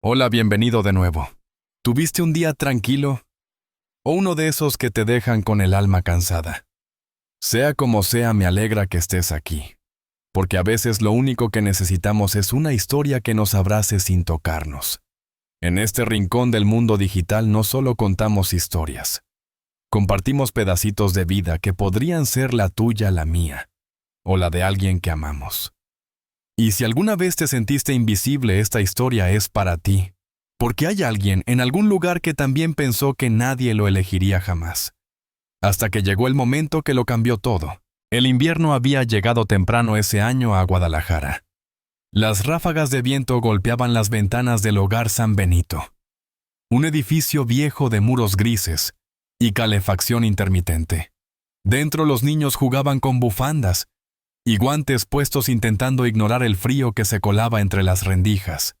Hola, bienvenido de nuevo. ¿Tuviste un día tranquilo o uno de esos que te dejan con el alma cansada? Sea como sea, me alegra que estés aquí, porque a veces lo único que necesitamos es una historia que nos abrace sin tocarnos. En este rincón del mundo digital no solo contamos historias, compartimos pedacitos de vida que podrían ser la tuya, la mía, o la de alguien que amamos. Y si alguna vez te sentiste invisible, esta historia es para ti, porque hay alguien en algún lugar que también pensó que nadie lo elegiría jamás. Hasta que llegó el momento que lo cambió todo. El invierno había llegado temprano ese año a Guadalajara. Las ráfagas de viento golpeaban las ventanas del Hogar San Benito, un edificio viejo de muros grises y calefacción intermitente. Dentro los niños jugaban con bufandas y guantes puestos intentando ignorar el frío que se colaba entre las rendijas.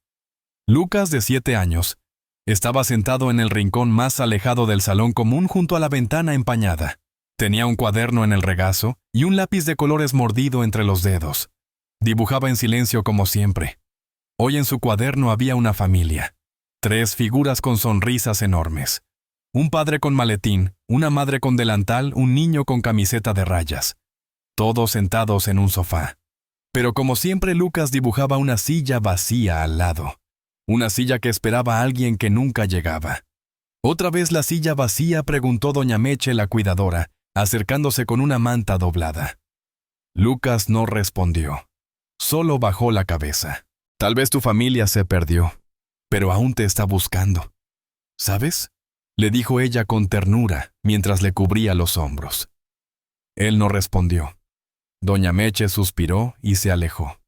Lucas, de 7 años, estaba sentado en el rincón más alejado del salón común junto a la ventana empañada. Tenía un cuaderno en el regazo y un lápiz de colores mordido entre los dedos. Dibujaba en silencio como siempre. Hoy en su cuaderno había una familia. 3 figuras con sonrisas enormes. Un padre con maletín, una madre con delantal, un niño con camiseta de rayas. Todos sentados en un sofá. Pero como siempre, Lucas dibujaba una silla vacía al lado. Una silla que esperaba a alguien que nunca llegaba. ¿Otra vez la silla vacía?, preguntó doña Meche, la cuidadora, acercándose con una manta doblada. Lucas no respondió. Solo bajó la cabeza. Tal vez tu familia se perdió, pero aún te está buscando. ¿Sabes?, le dijo ella con ternura mientras le cubría los hombros. Él no respondió. Doña Meche suspiró y se alejó.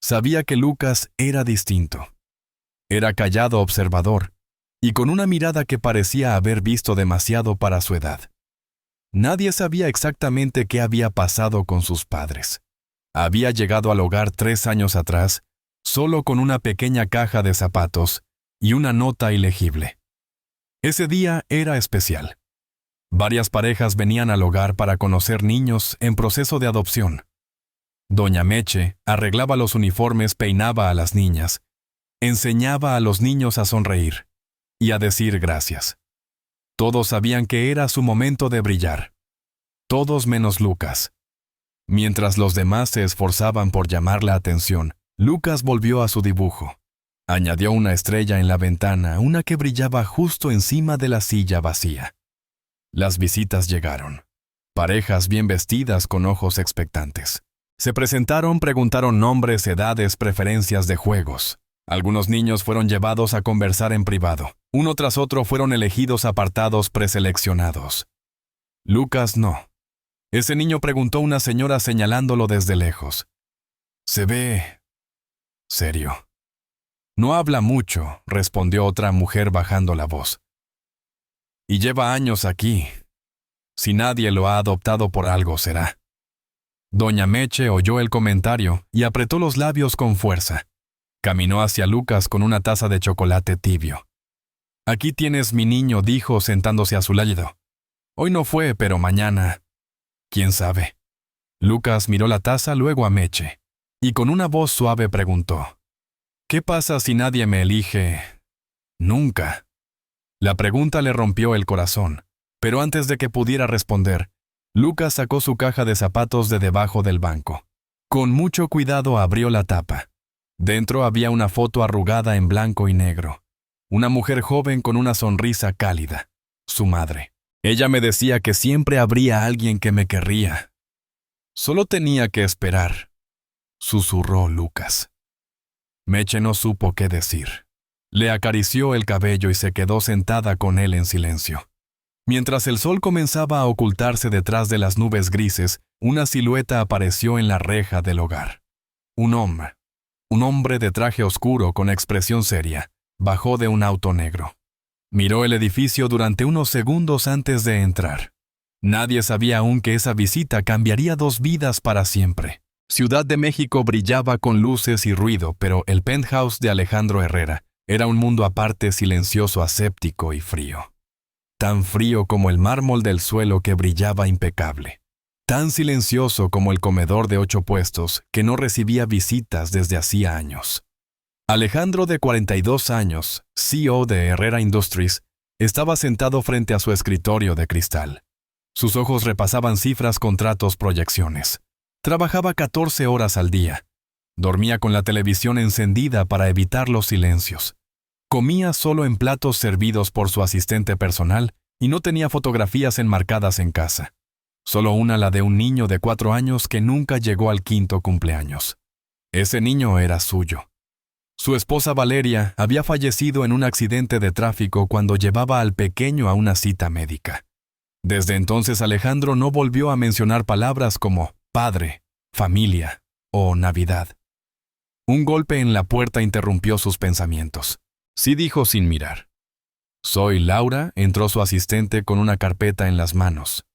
Sabía que Lucas era distinto. Era callado, observador, y con una mirada que parecía haber visto demasiado para su edad. Nadie sabía exactamente qué había pasado con sus padres. Había llegado al hogar 3 años atrás, solo con una pequeña caja de zapatos y una nota ilegible. Ese día era especial. Varias parejas venían al hogar para conocer niños en proceso de adopción. Doña Meche arreglaba los uniformes, peinaba a las niñas, enseñaba a los niños a sonreír y a decir gracias. Todos sabían que era su momento de brillar. Todos menos Lucas. Mientras los demás se esforzaban por llamar la atención, Lucas volvió a su dibujo. Añadió una estrella en la ventana, una que brillaba justo encima de la silla vacía. Las visitas llegaron. Parejas bien vestidas con ojos expectantes. Se presentaron, preguntaron nombres, edades, preferencias de juegos. Algunos niños fueron llevados a conversar en privado. Uno tras otro fueron elegidos apartados preseleccionados. Lucas no. Ese niño, preguntó una señora señalándolo desde lejos. Se ve serio. No habla mucho, respondió otra mujer bajando la voz. Y lleva años aquí. Si nadie lo ha adoptado, por algo será. Doña Meche oyó el comentario y apretó los labios con fuerza. Caminó hacia Lucas con una taza de chocolate tibio. Aquí tienes, mi niño, dijo sentándose a su lado. Hoy no fue, pero mañana. ¿Quién sabe? Lucas miró la taza, luego a Meche, y con una voz suave preguntó. ¿Qué pasa si nadie me elige? Nunca. La pregunta le rompió el corazón, pero antes de que pudiera responder, Lucas sacó su caja de zapatos de debajo del banco. Con mucho cuidado abrió la tapa. Dentro había una foto arrugada en blanco y negro. Una mujer joven con una sonrisa cálida. Su madre. Ella me decía que siempre habría alguien que me querría. Solo tenía que esperar, susurró Lucas. Meche no supo qué decir. Le acarició el cabello y se quedó sentada con él en silencio. Mientras el sol comenzaba a ocultarse detrás de las nubes grises, una silueta apareció en la reja del hogar. Un hombre de traje oscuro con expresión seria, bajó de un auto negro. Miró el edificio durante unos segundos antes de entrar. Nadie sabía aún que esa visita cambiaría 2 vidas para siempre. Ciudad de México brillaba con luces y ruido, pero el penthouse de Alejandro Herrera era un mundo aparte, silencioso, aséptico y frío. Tan frío como el mármol del suelo que brillaba impecable. Tan silencioso como el comedor de 8 puestos que no recibía visitas desde hacía años. Alejandro, de 42 años, CEO de Herrera Industries, estaba sentado frente a su escritorio de cristal. Sus ojos repasaban cifras, contratos, proyecciones. Trabajaba 14 horas al día. Dormía con la televisión encendida para evitar los silencios. Comía solo en platos servidos por su asistente personal y no tenía fotografías enmarcadas en casa. Solo una, la de un niño de 4 años que nunca llegó al 5º cumpleaños. Ese niño era suyo. Su esposa Valeria había fallecido en un accidente de tráfico cuando llevaba al pequeño a una cita médica. Desde entonces Alejandro no volvió a mencionar palabras como padre, familia o Navidad. Un golpe en la puerta interrumpió sus pensamientos. Sí, dijo sin mirar. «Soy Laura», entró su asistente con una carpeta en las manos.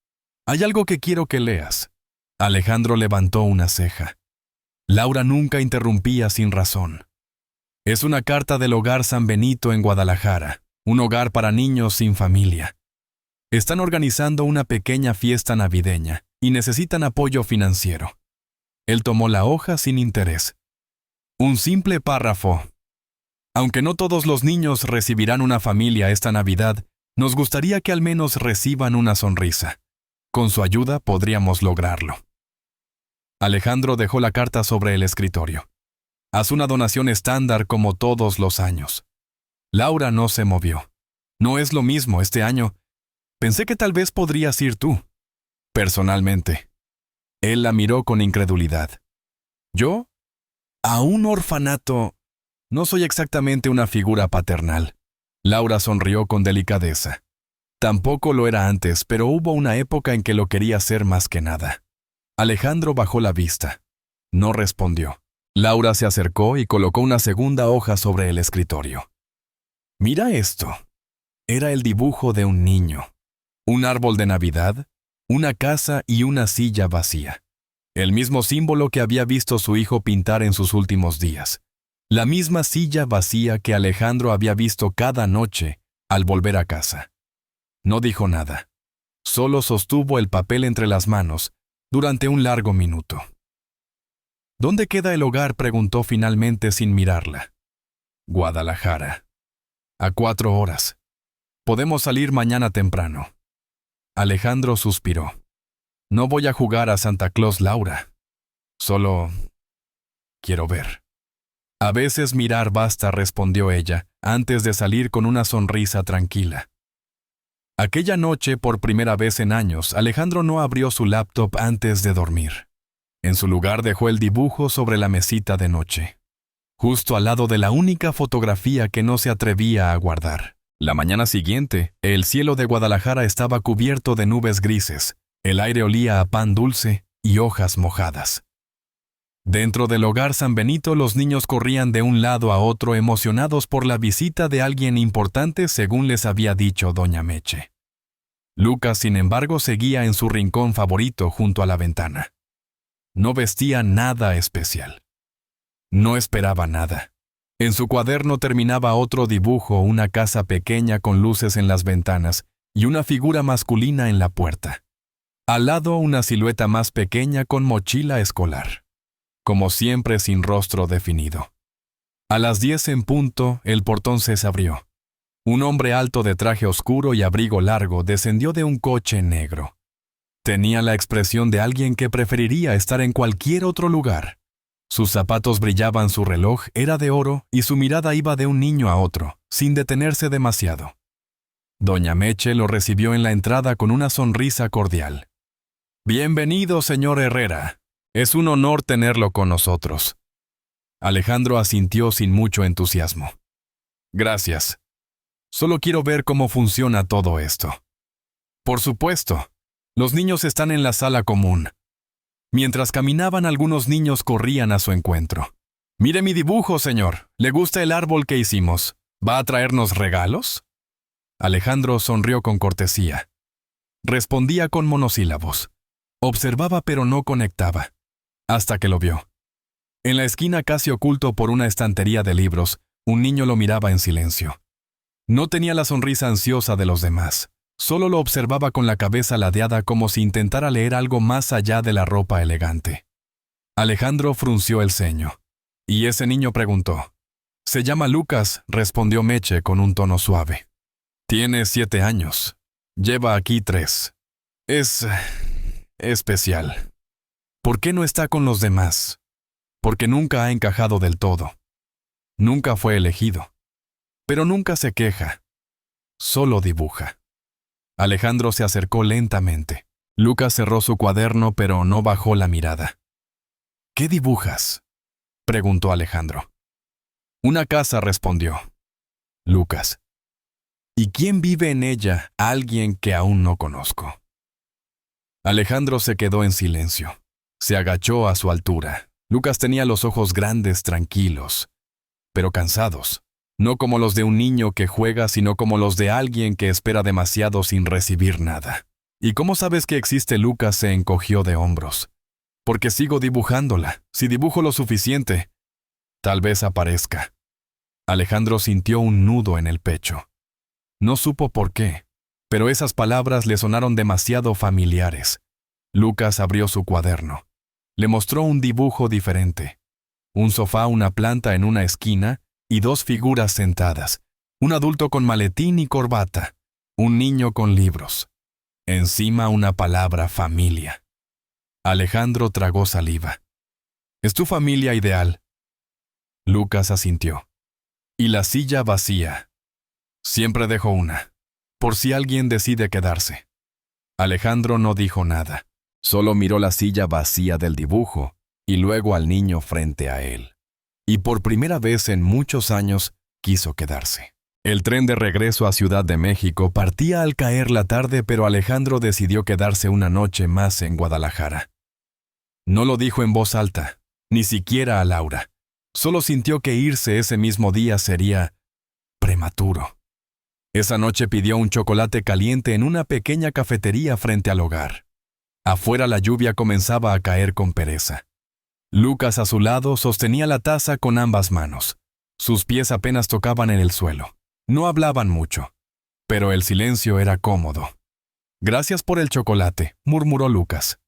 «Hay algo que quiero que leas». Alejandro levantó una ceja. Laura nunca interrumpía sin razón. «Es una carta del Hogar San Benito en Guadalajara, un hogar para niños sin familia. Están organizando una pequeña fiesta navideña y necesitan apoyo financiero». Él tomó la hoja sin interés. Un simple párrafo. «Aunque no todos los niños recibirán una familia esta Navidad, nos gustaría que al menos reciban una sonrisa. Con su ayuda podríamos lograrlo». Alejandro dejó la carta sobre el escritorio. «Haz una donación estándar como todos los años». Laura no se movió. «No es lo mismo este año. Pensé que tal vez podrías ir tú. Personalmente». Él la miró con incredulidad. «¿Yo? ¿A un orfanato? No soy exactamente una figura paternal». Laura sonrió con delicadeza. «Tampoco lo era antes, pero hubo una época en que lo quería ser más que nada». Alejandro bajó la vista. No respondió. Laura se acercó y colocó una segunda hoja sobre el escritorio. «Mira esto». Era el dibujo de un niño. Un árbol de Navidad, una casa y una silla vacía. El mismo símbolo que había visto su hijo pintar en sus últimos días. La misma silla vacía que Alejandro había visto cada noche al volver a casa. No dijo nada. Solo sostuvo el papel entre las manos durante un largo minuto. «¿Dónde queda el hogar?», preguntó finalmente sin mirarla. «Guadalajara. A 4 horas. Podemos salir mañana temprano». Alejandro suspiró. «No voy a jugar a Santa Claus, Laura. Solo quiero ver». «A veces mirar basta», respondió ella, antes de salir con una sonrisa tranquila. Aquella noche, por primera vez en años, Alejandro no abrió su laptop antes de dormir. En su lugar dejó el dibujo sobre la mesita de noche, justo al lado de la única fotografía que no se atrevía a guardar. La mañana siguiente, el cielo de Guadalajara estaba cubierto de nubes grises, el aire olía a pan dulce y hojas mojadas. Dentro del Hogar San Benito, los niños corrían de un lado a otro emocionados por la visita de alguien importante, según les había dicho doña Meche. Lucas, sin embargo, seguía en su rincón favorito junto a la ventana. No vestía nada especial. No esperaba nada. En su cuaderno terminaba otro dibujo, una casa pequeña con luces en las ventanas y una figura masculina en la puerta. Al lado, una silueta más pequeña con mochila escolar. Como siempre, sin rostro definido. A las 10 en punto, el portón se abrió. Un hombre alto de traje oscuro y abrigo largo descendió de un coche negro. Tenía la expresión de alguien que preferiría estar en cualquier otro lugar. Sus zapatos brillaban, su reloj era de oro y su mirada iba de un niño a otro, sin detenerse demasiado. Doña Meche lo recibió en la entrada con una sonrisa cordial. «Bienvenido, señor Herrera. Es un honor tenerlo con nosotros». Alejandro asintió sin mucho entusiasmo. «Gracias. Solo quiero ver cómo funciona todo esto». «Por supuesto. Los niños están en la sala común». Mientras caminaban, algunos niños corrían a su encuentro. «Mire mi dibujo, señor. ¿Le gusta el árbol que hicimos? ¿Va a traernos regalos?». Alejandro sonrió con cortesía. Respondía con monosílabos. Observaba pero no conectaba. Hasta que lo vio. En la esquina, casi oculto por una estantería de libros, un niño lo miraba en silencio. No tenía la sonrisa ansiosa de los demás. Solo lo observaba con la cabeza ladeada, como si intentara leer algo más allá de la ropa elegante. Alejandro frunció el ceño. Y ese niño preguntó: Se llama Lucas, respondió Meche con un tono suave. Tiene 7 años. Lleva aquí 3. Es especial. ¿Por qué no está con los demás? Porque nunca ha encajado del todo. Nunca fue elegido. Pero nunca se queja. Solo dibuja. Alejandro se acercó lentamente. Lucas cerró su cuaderno, pero no bajó la mirada. ¿Qué dibujas?, preguntó Alejandro. Una casa, respondió Lucas. ¿Y quién vive en ella? Alguien que aún no conozco. Alejandro se quedó en silencio. Se agachó a su altura. Lucas tenía los ojos grandes, tranquilos, pero cansados. No como los de un niño que juega, sino como los de alguien que espera demasiado sin recibir nada. ¿Y cómo sabes que existe? Lucas se encogió de hombros. Porque sigo dibujándola. Si dibujo lo suficiente, tal vez aparezca. Alejandro sintió un nudo en el pecho. No supo por qué, pero esas palabras le sonaron demasiado familiares. Lucas abrió su cuaderno. Le mostró un dibujo diferente. Un sofá, una planta en una esquina y 2 figuras sentadas. Un adulto con maletín y corbata. Un niño con libros. Encima una palabra: familia. Alejandro tragó saliva. ¿Es tu familia ideal? Lucas asintió. Y la silla vacía. Siempre dejo una, por si alguien decide quedarse. Alejandro no dijo nada. Solo miró la silla vacía del dibujo y luego al niño frente a él. Y por primera vez en muchos años quiso quedarse. El tren de regreso a Ciudad de México partía al caer la tarde, pero Alejandro decidió quedarse una noche más en Guadalajara. No lo dijo en voz alta, ni siquiera a Laura. Solo sintió que irse ese mismo día sería prematuro. Esa noche pidió un chocolate caliente en una pequeña cafetería frente al hogar. Afuera la lluvia comenzaba a caer con pereza. Lucas a su lado sostenía la taza con ambas manos. Sus pies apenas tocaban en el suelo. No hablaban mucho, pero el silencio era cómodo. Gracias por el chocolate, murmuró Lucas.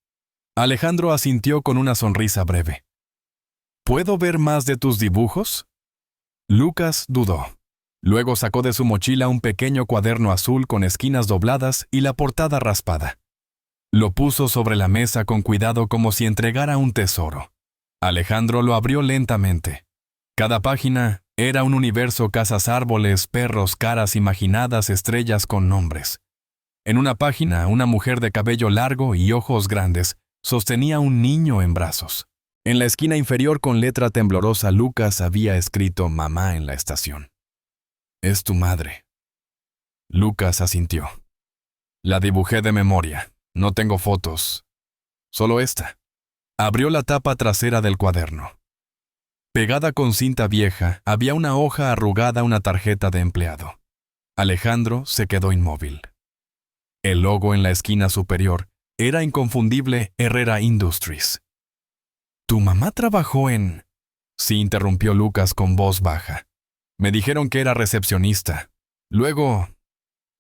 Alejandro asintió con una sonrisa breve. ¿Puedo ver más de tus dibujos? Lucas dudó. Luego sacó de su mochila un pequeño cuaderno azul con esquinas dobladas y la portada raspada. Lo puso sobre la mesa con cuidado como si entregara un tesoro. Alejandro lo abrió lentamente. Cada página era un universo: casas, árboles, perros, caras imaginadas, estrellas con nombres. En una página, una mujer de cabello largo y ojos grandes sostenía un niño en brazos. En la esquina inferior, con letra temblorosa, Lucas había escrito: mamá en la estación. Es tu madre. Lucas asintió. La dibujé de memoria. No tengo fotos. Solo esta. Abrió la tapa trasera del cuaderno. Pegada con cinta vieja, había una hoja arrugada, una tarjeta de empleado. Alejandro se quedó inmóvil. El logo en la esquina superior era inconfundible: Herrera Industries. ¿Tu mamá trabajó en...? Sí, interrumpió Lucas con voz baja. Me dijeron que era recepcionista. Luego...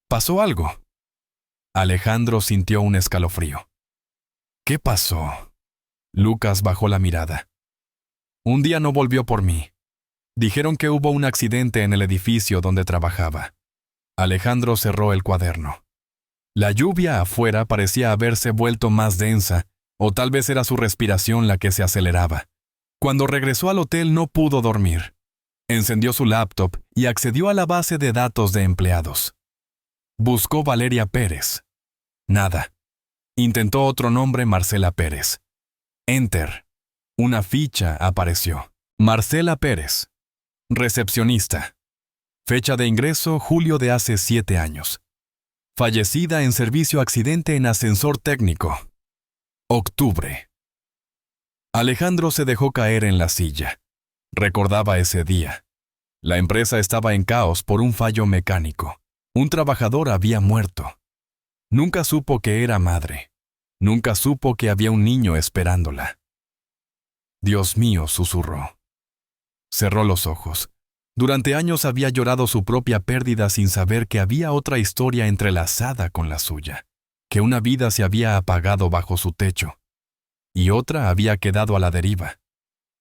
¿pasó algo? Alejandro sintió un escalofrío. ¿Qué pasó? Lucas bajó la mirada. Un día no volvió por mí. Dijeron que hubo un accidente en el edificio donde trabajaba. Alejandro cerró el cuaderno. La lluvia afuera parecía haberse vuelto más densa, o tal vez era su respiración la que se aceleraba. Cuando regresó al hotel no pudo dormir. Encendió su laptop y accedió a la base de datos de empleados. Buscó Valeria Pérez. Nada. Intentó otro nombre: Marcela Pérez. Enter. Una ficha apareció. Marcela Pérez. Recepcionista. Fecha de ingreso: julio de hace 7 años. Fallecida en servicio: accidente en ascensor técnico. Octubre. Alejandro se dejó caer en la silla. Recordaba ese día. La empresa estaba en caos por un fallo mecánico. Un trabajador había muerto. Nunca supo que era madre. Nunca supo que había un niño esperándola. Dios mío, susurró. Cerró los ojos. Durante años había llorado su propia pérdida sin saber que había otra historia entrelazada con la suya, que una vida se había apagado bajo su techo, y otra había quedado a la deriva.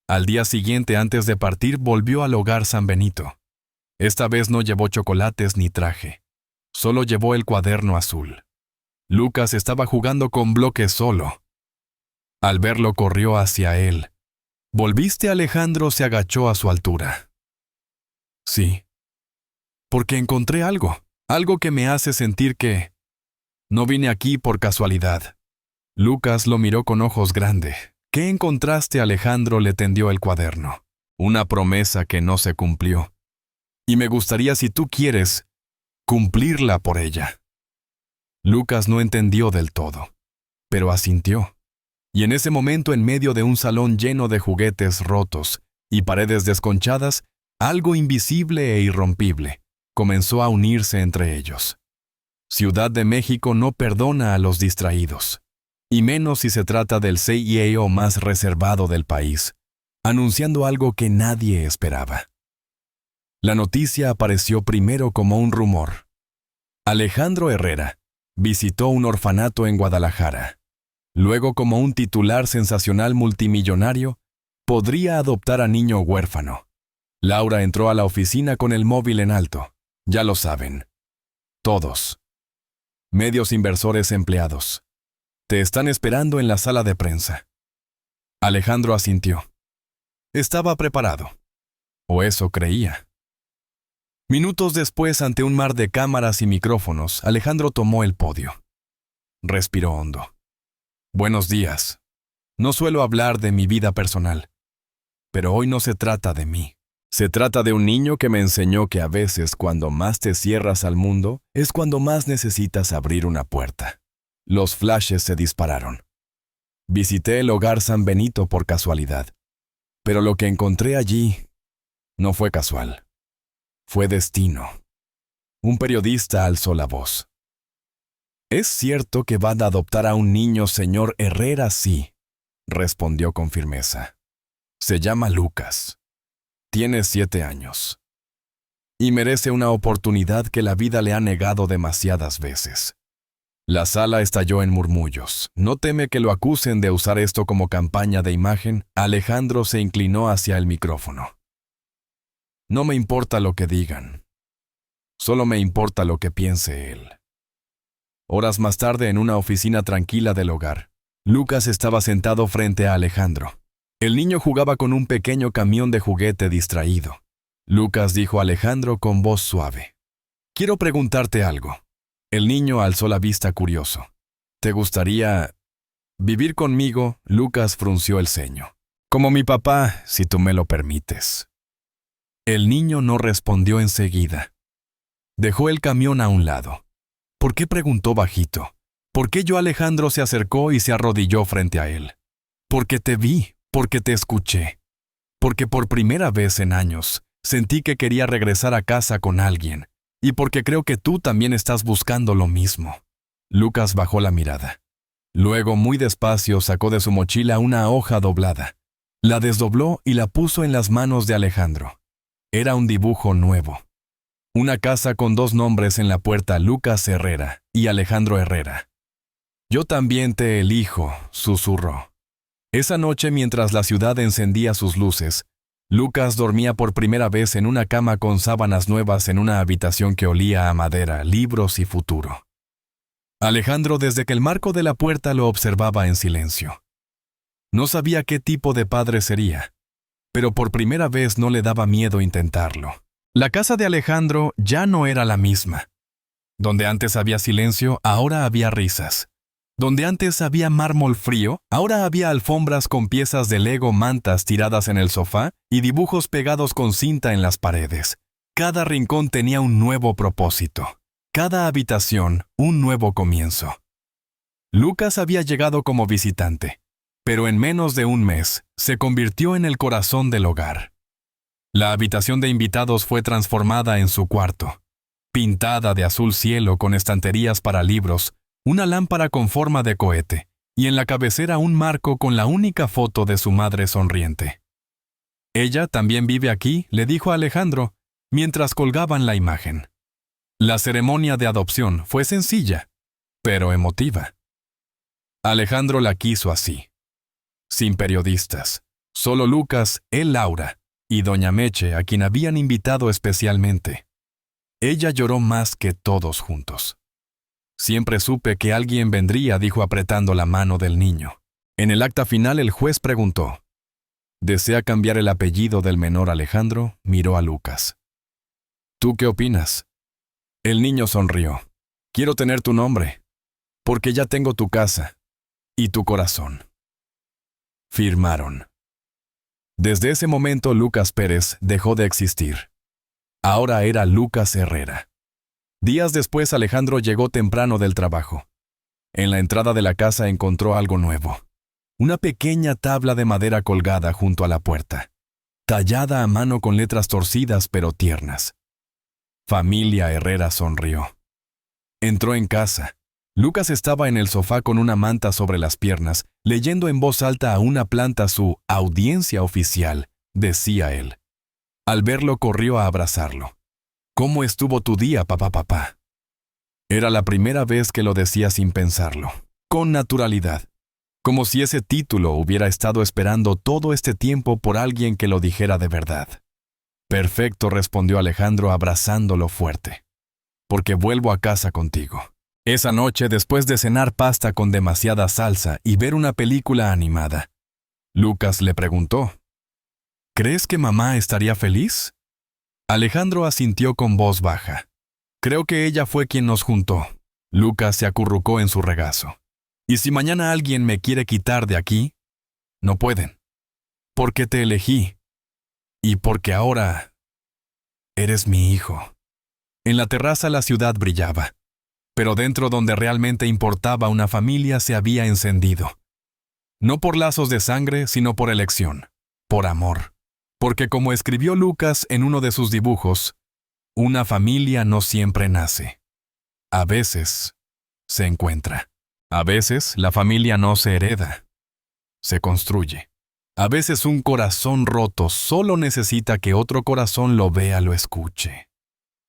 Al día siguiente, antes de partir, volvió al hogar San Benito. Esta vez no llevó chocolates ni traje. Solo llevó el cuaderno azul. Lucas estaba jugando con bloques solo. Al verlo, corrió hacia él. ¿Volviste? Alejandro se agachó a su altura. Sí. Porque encontré algo que me hace sentir que no vine aquí por casualidad. Lucas lo miró con ojos grandes. ¿Qué encontraste? Alejandro le tendió el cuaderno. Una promesa que no se cumplió. Y me gustaría, si tú quieres, cumplirla por ella. Lucas no entendió del todo, pero asintió. Y en ese momento, en medio de un salón lleno de juguetes rotos y paredes desconchadas, algo invisible e irrompible comenzó a unirse entre ellos. Ciudad de México no perdona a los distraídos, y menos si se trata del CEO más reservado del país, anunciando algo que nadie esperaba. La noticia apareció primero como un rumor. Alejandro Herrera visitó un orfanato en Guadalajara. Luego, como un titular sensacional multimillonario, podría adoptar a niño huérfano. Laura entró a la oficina con el móvil en alto. Ya lo saben. Todos. Medios, inversores, empleados. Te están esperando en la sala de prensa. Alejandro asintió. Estaba preparado. O eso creía. Minutos después, ante un mar de cámaras y micrófonos, Alejandro tomó el podio. Respiró hondo. Buenos días. No suelo hablar de mi vida personal, pero hoy no se trata de mí. Se trata de un niño que me enseñó que a veces, cuando más te cierras al mundo, es cuando más necesitas abrir una puerta. Los flashes se dispararon. Visité el hogar San Benito por casualidad, pero lo que encontré allí no fue casual. Fue destino. Un periodista alzó la voz. «¿Es cierto que van a adoptar a un niño, señor Herrera?» «Sí», respondió con firmeza. «Se llama Lucas. Tiene 7 años. Y merece una oportunidad que la vida le ha negado demasiadas veces». La sala estalló en murmullos. ¿No teme que lo acusen de usar esto como campaña de imagen? Alejandro se inclinó hacia el micrófono. No me importa lo que digan. Solo me importa lo que piense él. Horas más tarde, en una oficina tranquila del hogar, Lucas estaba sentado frente a Alejandro. El niño jugaba con un pequeño camión de juguete distraído. Lucas dijo a Alejandro con voz suave. «Quiero preguntarte algo». El niño alzó la vista curioso. «¿Te gustaría vivir conmigo?» Lucas frunció el ceño. «Como mi papá, si tú me lo permites». El niño no respondió enseguida. Dejó el camión a un lado. ¿Por qué?, preguntó bajito. ¿Por qué yo? Alejandro se acercó y se arrodilló frente a él. Porque te vi, porque te escuché. Porque por primera vez en años sentí que quería regresar a casa con alguien. Y porque creo que tú también estás buscando lo mismo. Lucas bajó la mirada. Luego, muy despacio, sacó de su mochila una hoja doblada. La desdobló y la puso en las manos de Alejandro. Era un dibujo nuevo. Una casa con 2 nombres en la puerta: Lucas Herrera y Alejandro Herrera. «Yo también te elijo», susurró. Esa noche, mientras la ciudad encendía sus luces, Lucas dormía por primera vez en una cama con sábanas nuevas en una habitación que olía a madera, libros y futuro. Alejandro, desde que el marco de la puerta, lo observaba en silencio. No sabía qué tipo de padre sería, pero por primera vez no le daba miedo intentarlo. La casa de Alejandro ya no era la misma. Donde antes había silencio, ahora había risas. Donde antes había mármol frío, ahora había alfombras con piezas de Lego, mantas tiradas en el sofá y dibujos pegados con cinta en las paredes. Cada rincón tenía un nuevo propósito. Cada habitación, un nuevo comienzo. Lucas había llegado como visitante, pero en menos de un mes se convirtió en el corazón del hogar. La habitación de invitados fue transformada en su cuarto, pintada de azul cielo con estanterías para libros, una lámpara con forma de cohete, y en la cabecera un marco con la única foto de su madre sonriente. «Ella también vive aquí», le dijo a Alejandro, mientras colgaban la imagen. La ceremonia de adopción fue sencilla, pero emotiva. Alejandro la quiso así, sin periodistas, Solo Lucas, él Laura y doña Meche, a quien habían invitado especialmente. Ella lloró más que todos juntos. Siempre supe que alguien vendría, dijo apretando la mano del niño. En el acta final el juez preguntó: ¿desea cambiar el apellido del menor Alejandro? Miró a Lucas. ¿Tú qué opinas? El niño sonrió. Quiero tener tu nombre, porque ya tengo tu casa y tu corazón. Firmaron. Desde ese momento Lucas Pérez dejó de existir. Ahora era Lucas Herrera. Días después Alejandro llegó temprano del trabajo. En la entrada de la casa encontró algo nuevo. Una pequeña tabla de madera colgada junto a la puerta, tallada a mano con letras torcidas pero tiernas. Familia Herrera sonrió. Entró en casa. Lucas estaba en el sofá con una manta sobre las piernas, leyendo en voz alta a una planta su audiencia oficial, decía él. Al verlo corrió a abrazarlo. ¿Cómo estuvo tu día, papá? Era la primera vez que lo decía sin pensarlo, con naturalidad, como si ese título hubiera estado esperando todo este tiempo por alguien que lo dijera de verdad. Perfecto, respondió Alejandro abrazándolo fuerte, porque vuelvo a casa contigo. Esa noche, después de cenar pasta con demasiada salsa y ver una película animada, Lucas le preguntó: ¿crees que mamá estaría feliz? Alejandro asintió con voz baja. Creo que ella fue quien nos juntó. Lucas se acurrucó en su regazo. ¿Y si mañana alguien me quiere quitar de aquí? No pueden. Porque te elegí. Y porque ahora eres mi hijo. En la terraza la ciudad brillaba, pero dentro, donde realmente importaba una familia, se había encendido. No por lazos de sangre, sino por elección, por amor. Porque como escribió Lucas en uno de sus dibujos, una familia no siempre nace. A veces se encuentra. A veces la familia no se hereda, se construye. A veces un corazón roto solo necesita que otro corazón lo vea, lo escuche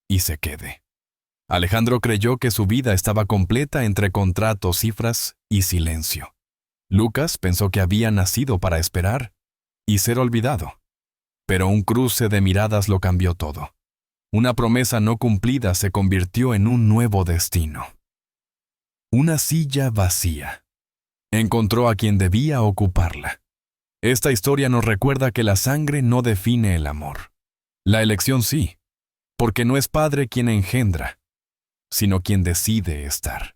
y se quede. Alejandro creyó que su vida estaba completa entre contratos, cifras y silencio. Lucas pensó que había nacido para esperar y ser olvidado. Pero un cruce de miradas lo cambió todo. Una promesa no cumplida se convirtió en un nuevo destino. Una silla vacía. Encontró a quien debía ocuparla. Esta historia nos recuerda que la sangre no define el amor. La elección sí, porque no es padre quien engendra, sino quien decide estar.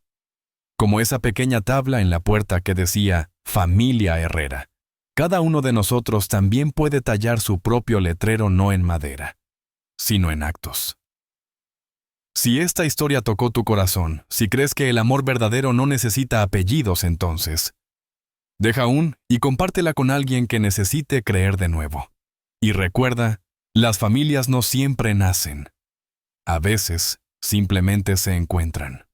Como esa pequeña tabla en la puerta que decía Familia Herrera. Cada uno de nosotros también puede tallar su propio letrero, no en madera, sino en actos. Si esta historia tocó tu corazón, si crees que el amor verdadero no necesita apellidos, entonces deja y compártela con alguien que necesite creer de nuevo. Y recuerda, las familias no siempre nacen. A veces simplemente se encuentran.